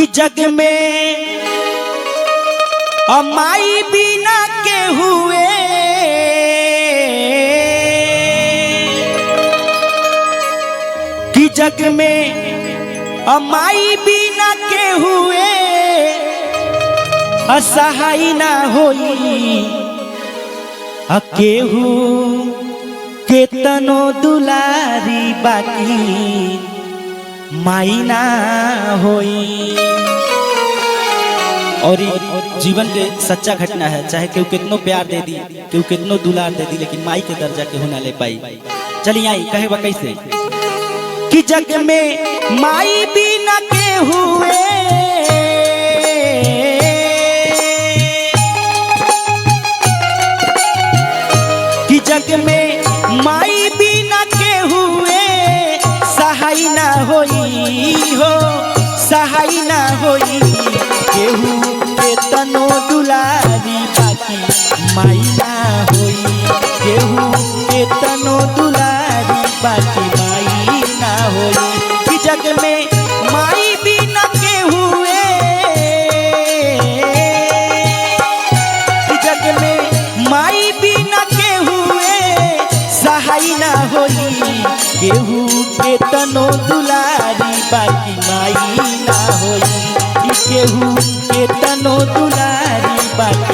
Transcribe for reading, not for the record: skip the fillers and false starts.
कि जग में अमाई बिना के हुए कि जग में अमाई बिना के हुए असहाय ना होई अकेहू केतनो दुलारी बाकी माई ना होई। और जीवन के सच्चा घटना है, चाहे केहू कितनो प्यार दे दी, केहू कितनो दुलार दे दी, लेकिन माई के दर्जा केहू ना ले पाई। चलिए आई कहे बा कैसे कि जग में माई बिना के हुए कि जग में माई बिना के हुए सहाय ना होई हो, सहाय ना होई केहू के तनो दुलारी बाकी माई ना होई, केहू के तनो दुलारी बाकी माई ना होई। कि जग में माई बिना के हुए कि जग में माई बिना के हुए सहाय ना होई केहू के तनो दुलारी बाकी माई ना होई, केहू के तनो दुलारी बाकी